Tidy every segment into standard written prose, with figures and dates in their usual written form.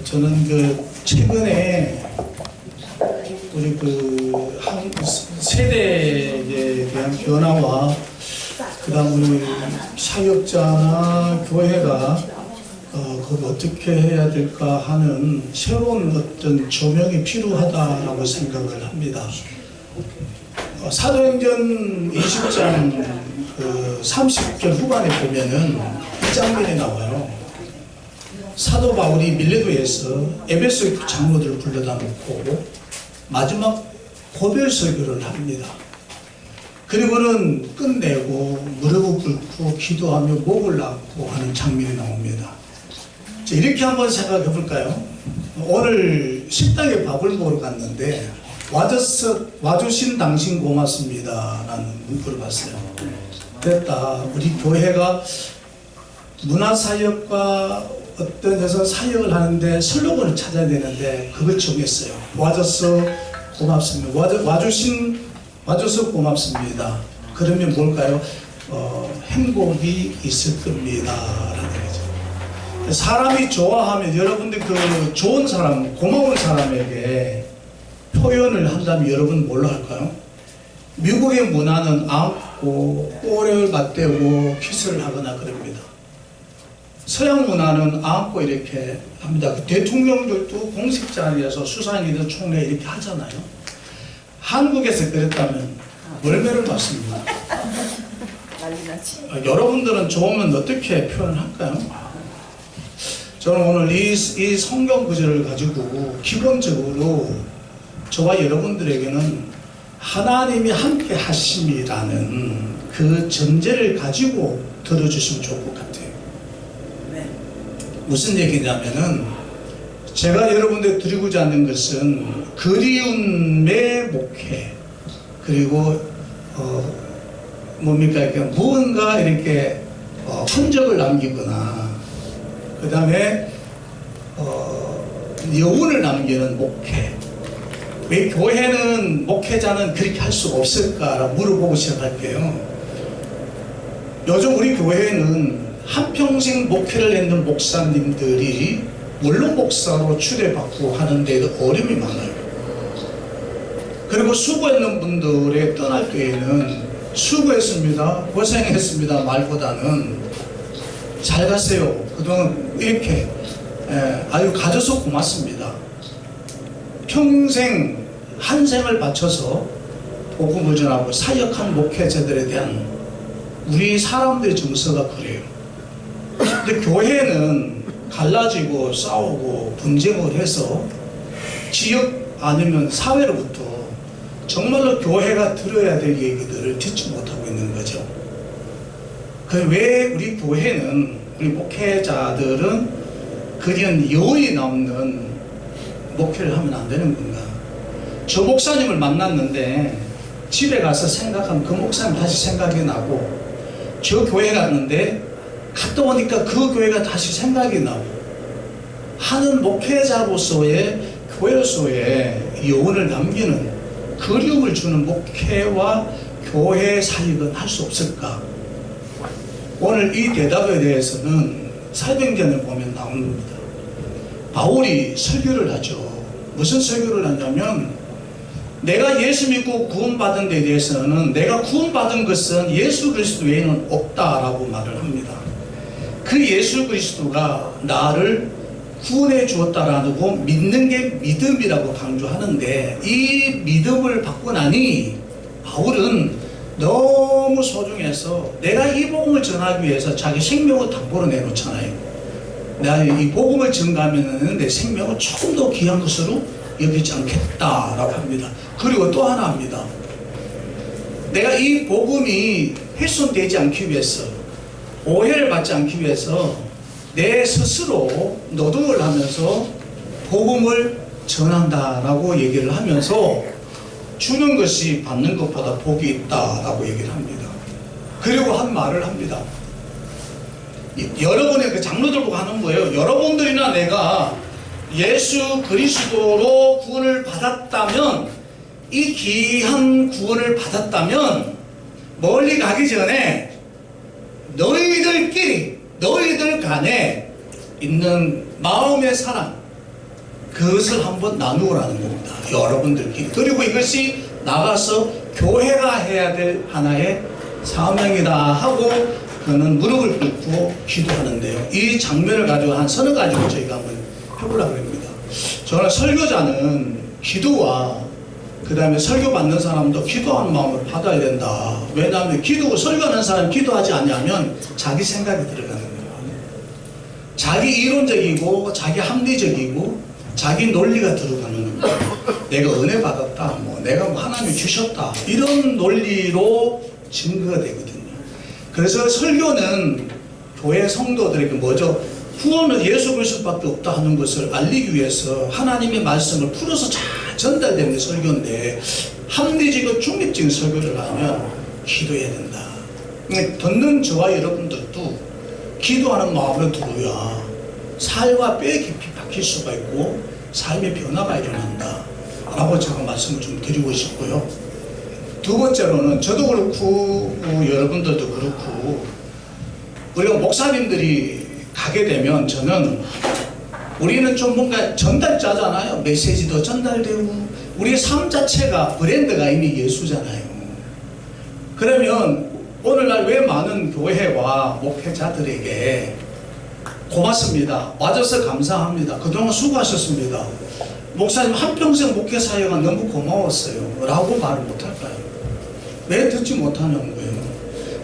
저는 최근에 우리 한 세대에 대한 변화와 그다음 우리 사역자나 교회가 그걸 어떻게 해야 될까 하는 새로운 어떤 조명이 필요하다라고 생각을 합니다. 사도행전 20장 30절 후반에 보면은 이 장면이 나와요. 사도 바울이 밀레도에서 에베소 장로들을 불러다 놓고 마지막 고별 설교를 합니다. 그리고는 끝내고 무릎을 꿇고 기도하며 목을 놨고 하는 장면이 나옵니다. 자, 이렇게 한번 생각해 볼까요? 오늘 식당에 밥을 먹으러 갔는데 와주신 당신 고맙습니다 라는 문구를 봤어요. 됐다. 우리 교회가 문화사역과 어떤 데서 사역을 하는데 슬로건을 찾아야 되는데 그걸 정했어요. 와줘서 고맙습니다. 와줘서 고맙습니다. 그러면 뭘까요? 행복이 있을 겁니다 라는 거죠. 사람이 좋아하면 여러분들 좋은 사람, 고마운 사람에게 표현을 한다면 여러분 뭘로 할까요? 미국의 문화는 안고 꼬리를 맞대고 키스를 하거나 그럽니다. 서양 문화는 안고 이렇게 합니다. 대통령들도 공식 자리에서 수상이든 총리 이렇게 하잖아요. 한국에서 그랬다면 월매를 맞습니다. 여러분들은 좋으면 어떻게 표현을 할까요? 저는 오늘 이 성경 구절을 가지고 기본적으로 저와 여러분들에게는 하나님이 함께 하심이라는 그 전제를 가지고 들어주시면 좋을 것 같아요. 무슨 얘기냐면은 제가 여러분들 드리고자 하는 것은 그리움의 목회 그리고 이렇게 무언가 이렇게 흔적을 남기거나 그 다음에 여운을 남기는 목회. 왜 교회는 목회자는 그렇게 할 수 없을까라고 물어보고 시작할게요. 요즘 우리 교회는 한평생 목회를 했는 목사님들이 원로 목사로 추대받고 하는데도 어려움이 많아요. 그리고 수고했는 분들의 떠날 때에는 수고했습니다, 고생했습니다 말보다는 잘 갔어요, 그동안 이렇게 아유 가져서 고맙습니다, 평생 한 생을 바쳐서 복음을 전하고 사역한 목회자들에 대한 우리 사람들의 정서가 그래요. 근데 교회는 갈라지고 싸우고 분쟁을 해서 지역 아니면 사회로부터 정말로 교회가 들어야 될 얘기들을 듣지 못하고 있는 거죠. 왜 우리 교회는, 우리 목회자들은 그런 여의 남는 목회를 하면 안 되는 건가? 저 목사님을 만났는데 집에 가서 생각하면 그 목사님 다시 생각이 나고, 저 교회 갔는데 갔다 오니까 그 교회가 다시 생각이 나고 하는 목회자로서의, 교회로서의 여운을 남기는, 그리움을 주는 목회와 교회 사역은 할 수 없을까? 오늘 이 대답에 대해서는 사도행전을 보면 나옵니다. 바울이 설교를 하죠. 무슨 설교를 하냐면, 내가 예수 믿고 구원받은 데 대해서는, 내가 구원받은 것은 예수 그리스도 외에는 없다라고 말을 합니다. 그 예수 그리스도가 나를 구원해 주었다라고 믿는 게 믿음이라고 강조하는데, 이 믿음을 받고 나니 바울은 너무 소중해서 내가 이 복음을 전하기 위해서 자기 생명을 담보로 내놓잖아요. 내가 이 복음을 전가하면 내 생명을 조금 더 귀한 것으로 여기지 않겠다라고 합니다. 그리고 또 하나 합니다. 내가 이 복음이 훼손되지 않기 위해서, 오해를 받지 않기 위해서 내 스스로 노동을 하면서 복음을 전한다라고 얘기를 하면서, 주는 것이 받는 것보다 복이 있다라고 얘기를 합니다. 그리고 한 말을 합니다. 여러분의 그 장로들 보고 하는 거예요. 여러분들이나 내가 예수 그리스도로 구원을 받았다면, 이 귀한 구원을 받았다면 멀리 가기 전에 너희들 간에 있는 마음의 사랑, 그것을 한번 나누라는 겁니다. 여러분들끼리. 그리고 이것이 나가서 교회가 해야 될 하나의 사명이다 하고 그는 무릎을 꿇고 기도하는데요. 이 장면을 가지고 한 서너 가지고 저희가 한번 해보려고 합니다. 저는 설교자는 기도와 그 다음에 설교받는 사람도 기도하는 마음을 받아야 된다. 왜냐하면 설교하는 사람이 기도하지 않냐면 자기 생각이 들어가는 거예요. 자기 이론적이고 자기 합리적이고 자기 논리가 들어가는 거예요. 내가 은혜 받았다, 내가 하나님이 주셨다, 이런 논리로 증거가 되거든요. 그래서 설교는 교회 성도들에게 뭐죠? 구원은 예수 그리스도밖에 없다 하는 것을 알리기 위해서 하나님의 말씀을 풀어서 잘 전달되는 게 설교인데, 합리적이고 중립적인 설교를 하면 기도해야 된다. 듣는 저와 여러분들도 기도하는 마음으로 들어야 살과 뼈에 깊이 박힐 수가 있고 삶의 변화가 일어난다 라고 제가 말씀을 좀 드리고 싶고요. 두 번째로는 저도 그렇고 여러분들도 그렇고 우리가 목사님들이 가게 되면 저는 우리는 좀 뭔가 전달자잖아요. 메시지도 전달되고 우리의 삶 자체가 브랜드가 이미 예수잖아요. 그러면 오늘날 왜 많은 교회와 목회자들에게 고맙습니다, 와줘서 감사합니다, 그동안 수고하셨습니다, 목사님 한평생 목회 사역은 너무 고마웠어요 라고 말을 못할까요? 왜 듣지 못하는 거예요?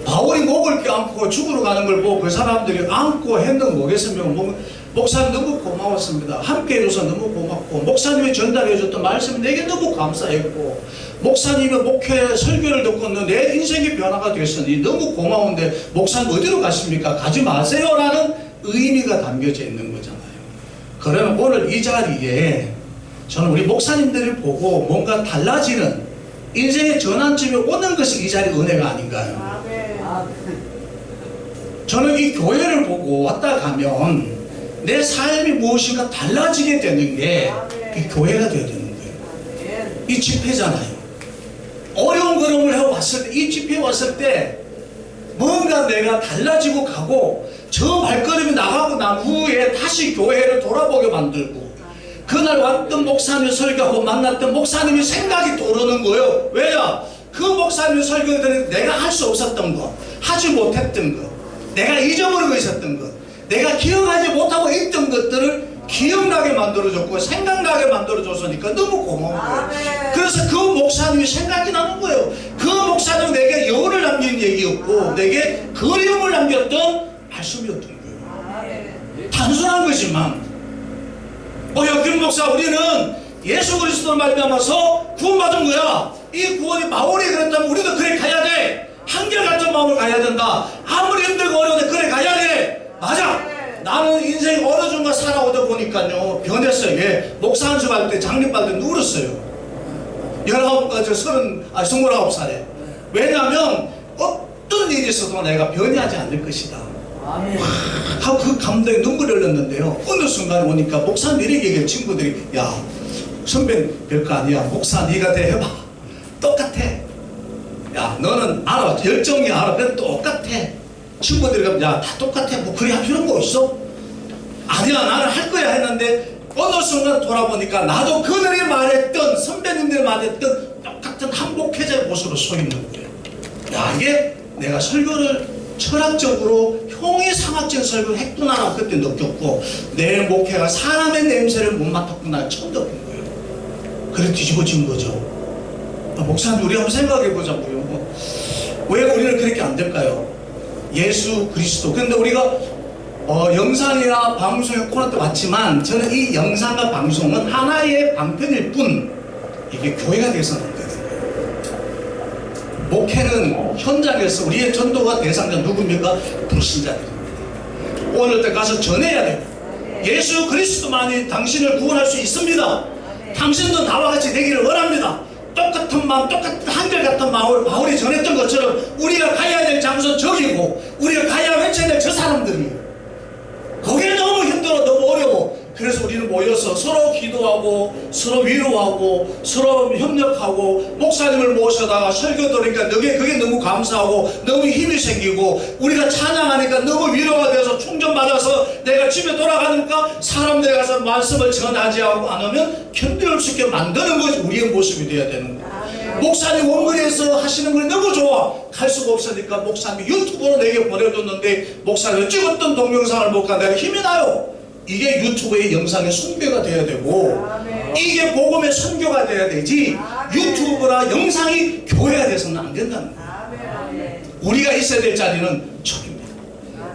바울이 목을 껴안고 죽으러 가는 걸 보고 그 사람들이 안고 했는 뭐겠으면 목사님 너무 고마웠습니다, 함께 해줘서 너무 고맙고 목사님이 전달해줬던 말씀이 내게 너무 감사했고 목사님의 목회 설교를 듣고 내 인생의 변화가 됐으니 너무 고마운데 목사님 어디로 가십니까? 가지 마세요 라는 의미가 담겨져 있는 거잖아요. 그러면 오늘 이 자리에 저는 우리 목사님들을 보고 뭔가 달라지는 인생의 전환점이 오는 것이 이 자리 은혜가 아닌가요? 저는 이 교회를 보고 왔다 가면 내 삶이 무엇인가 달라지게 되는 게 이 교회가 되어야 되는 거예요. 이 집회잖아요. 어려운 걸음을 해왔을 때, 이 집회에 왔을 때 뭔가 내가 달라지고 가고 저 발걸음이 나가고 난 후에 다시 교회를 돌아보게 만들고 그날 왔던 목사님 설교하고 만났던 목사님이 생각이 떠오르는 거예요. 왜냐? 그 목사님 설교들은 내가 할 수 없었던 것, 하지 못했던 것, 내가 잊어버리고 있었던 것, 내가 기억하지 못하고 있던 것들을 기억나게 만들어줬고 생각나게 만들어줬으니까 너무 고마운 거예요. 그래서 그 목사님이 생각이 나는 거예요. 그 목사님은 내게 여운을 남긴 얘기였고 내게 그리움을 남겼던 말씀이었던 거예요. 단순한 거지만 김 목사, 우리는 예수 그리스도를 말미암아서 구원받은 거야. 이 구원이 바울이 그랬다면 우리도 그래 가야 돼. 한결같은 마음을 가야 된다. 아무리 힘들고 어려운데 그래 가야 돼. 맞아. 나는 인생 어느 순간 살아오다 보니까요 변했어요. 예. 목사 안수 할 때 장립받을 때 누렸어요. 29살에. 왜냐하면 어떤 일이 있어도 내가 변하지 않을 것이다 하고 그 감동에 눈물이 흘렀는데요, 어느 순간 오니까 목사님 이렇게 얘기해요. 친구들이, 야 선배 별거 아니야, 목사 네가 돼 해봐, 똑같아. 야 너는 알아, 열정이 알아, 그래 똑같아. 친구들이 가면 야 다 똑같아, 뭐 그리 할 필요한 거 있어? 아니야 나는 할 거야 했는데 어느 순간 돌아보니까 나도 그들이 말했던, 선배님들이 말했던 똑같은 한복회자의 모습으로 서 있는 거예요. 야 이게 내가 설교를 철학적으로 형이상학적인 설교를 했구나라고 그때 느꼈고 내 목회가 사람의 냄새를 못 맡았구나 처음 느낀 거예요. 그래 뒤집어진 거죠. 목사님 우리 한번 생각해 보자고요. 왜 우리는 그렇게 안 될까요? 예수 그리스도. 근데 우리가 영상이나 방송에 코로나 때 왔지만 저는 이 영상과 방송은 하나의 방편일 뿐 이게 교회가 돼서는 안 되는 거예요. 목회는 현장에서 우리의 전도가 대상자 누굽니까? 불신자들입니다. 오늘 때 가서 전해야 돼요. 예수 그리스도만이 당신을 구원할 수 있습니다. 당신도 나와 같이 되기를 원합니다. 똑같은 마음, 똑같은 한결같은 마음을 바울이 전했던 것처럼 우리가 가야 될 장소는 저기고 우리가 가야 외쳐야 될 저 사람들이 거기에 너무 힘들어, 너무 어려워. 그래서 우리는 모여서 서로 기도하고 서로 위로하고 서로 협력하고 목사님을 모셔다가 설교 들으니까 그게 너무 감사하고 너무 힘이 생기고 우리가 찬양하니까 너무 위로가 돼서 충전받아서 내가 집에 돌아가니까 사람들에 가서 말씀을 전하지 않으면 견딜 수 있게 만드는 것이 우리의 모습이 되어야 되는 거예요. 목사님 원거리에서 하시는 걸 너무 좋아. 갈 수가 없으니까 목사님이 유튜브로 내게 보내줬는데 목사님을 찍었던 동영상을 보니까 내가 힘이 나요. 이게 유튜브의 영상의 숭배가 돼야 되고 이게 복음의 선교가 돼야 되지 유튜브나 영상이 교회가 돼서는 안 된다는 거예요. 우리가 있어야 될 자리는 저기입니다.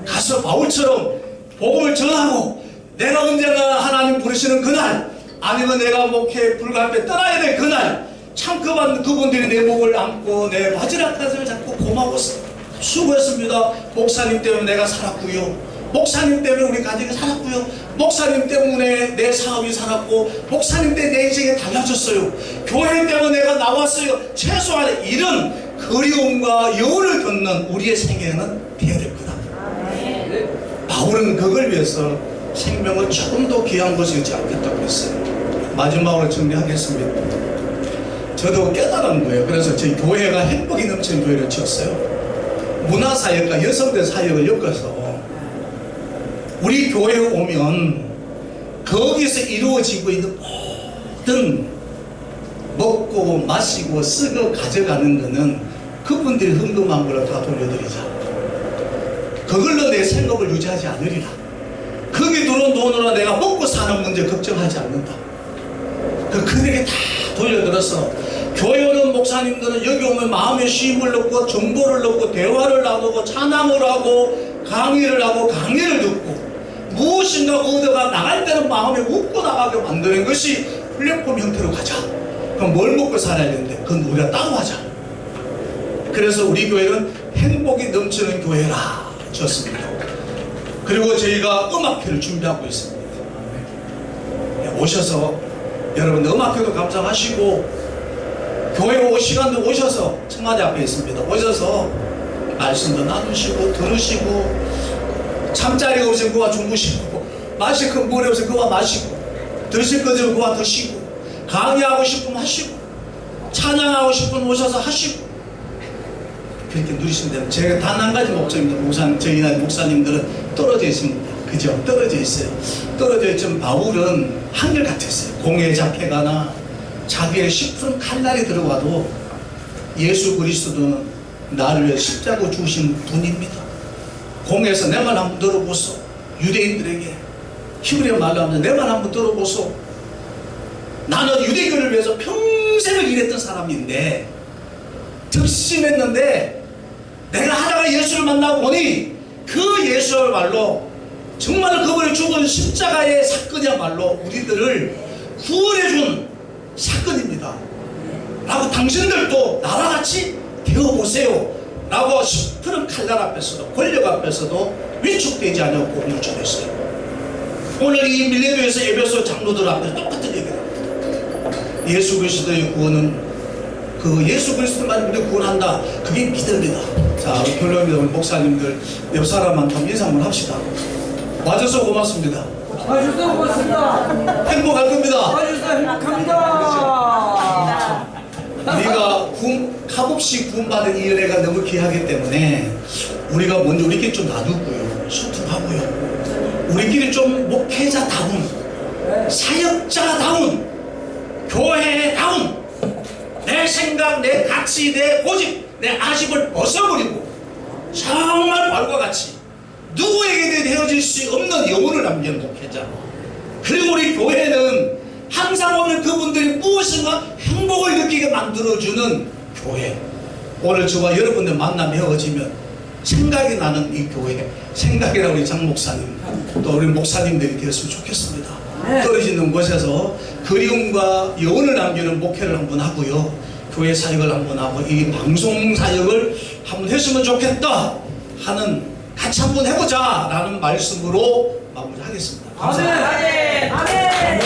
가서 바울처럼 복음을 전하고 내가 언젠가 하나님 부르시는 그날 아니면 내가 목회 불가합에 떠나야 될 그날 창급한 그분들이 내 목을 안고 내 바지락 가슴을 잡고 고마웠어. 수고했습니다. 목사님 때문에 내가 살았고요. 목사님 때문에 우리 가족이 살았고요. 목사님 때문에 내 사업이 살았고 목사님 때문에 내 인생이 달라졌어요. 교회 때문에 내가 나왔어요. 최소한 이런 그리움과 여운을 겪는 우리의 생애는 되어야 될 거다. 바울은 그걸 위해서 생명을 조금도 귀한 것이 있지 않겠다고 했어요. 마지막으로 정리하겠습니다. 저도 깨달은 거예요. 그래서 저희 교회가 행복이 넘치는 교회를 지었어요. 문화사역과 여성들 사역을 엮어서 우리 교회에 오면 거기서 이루어지고 있는 모든 먹고 마시고 쓰고 가져가는 거는 그분들이 헌금한 걸로 다 돌려드리자. 그걸로 내 생업을 유지하지 않으리라. 거기 들어온 돈으로 내가 먹고 사는 문제 걱정하지 않는다. 그들에게 다 돌려들어서 교회 오는 목사님들은 여기 오면 마음에 쉼을 넣고 정보를 넣고 대화를 나누고 찬양을 하고 강의를 하고 강의를 듣고 무엇인가 얻어가 나갈 때는 마음에 웃고 나가게 만드는 것이 플랫폼 형태로 가자. 그럼 뭘 먹고 살아야 되는데 그건 우리가 따로 하자. 그래서 우리 교회는 행복이 넘치는 교회라 졌습니다. 그리고 저희가 음악회를 준비하고 있습니다. 오셔서 여러분 음악회도 감상하시고 교회 올 시간도 오셔서 청와대 앞에 있습니다. 오셔서 말씀도 나누시고 들으시고 잠자리가 없으면 그와 주무시고 마실 건 물이 없으면 그와 마시고 드실 거 없으면 그와 드시고 강의하고 싶으면 하시고 찬양하고 싶으면 오셔서 하시고 그렇게 누리시면 됩니다. 제가 단 한 가지 목적입니다. 저희나 목사님들은 떨어져 있습니다. 그죠? 떨어져 있어요. 떨어져 있지만 바울은 한결같았어요. 공에 잡혀가나 자기의 싶은 칼날이 들어와도 예수 그리스도는 나를 위해 십자가 주신 분입니다. 공에서 내 말 한번 들어보소. 유대인들에게 히브리어 말로 하면 내 말 한번 들어보소. 나는 유대교를 위해서 평생을 일했던 사람인데 득심했는데 내가 하다가 예수를 만나고 보니 그 예수의 말로 정말 그분이 죽은 십자가의 사건이야말로 우리들을 구원해준 사건입니다. 라고 당신들도 나와 같이 되어보세요. 라고 푸른 칼날 앞에서도 권력 앞에서도 위축되지 않고 복음을 전했어요. 오늘 이 밀레도에서 에베소 장로들 앞에서 똑같은 얘기를 합니다. 예수 그리스도의 구원은 그 예수 그리스도만 믿어 구원한다. 그게 믿음이다. 자, 결론입니다. 우리 목사님들 옆 사람한테 인사 한번 합시다. 와줘서 고맙습니다. 와주셔서 고맙습니다. 행복할 겁니다. 와주셔서 행복합니다. 우리가 값없이 구원받은 이 은혜가 너무 귀하기 때문에 우리가 먼저 우리끼리 좀 나누고요. 소통하고요. 우리끼리 좀 목회자다운, 사역자다운, 교회다운 내 생각, 내 가치, 내 고집, 내 아집을 벗어버리고 정말 말과 같이 누구에게든 헤어질 수 없는 영혼을 남기는 목회자. 그리고 우리 교회는 항상 오늘 그분들이 무엇인가 행복을 느끼게 만들어주는 교회. 오늘 저와 여러분들 만남 헤어지면 생각이 나는 이 교회, 생각이 나는 우리 장 목사님, 또 우리 목사님들이 되었으면 좋겠습니다. 떨어지는 곳에서 그리움과 여운을 남기는 목회를 한번 하고요. 교회 사역을 한번 하고 이 방송 사역을 한번 했으면 좋겠다 하는 같이 한번 해보자 라는 말씀으로 마무리하겠습니다. 감사합니다. 아멘. 아멘.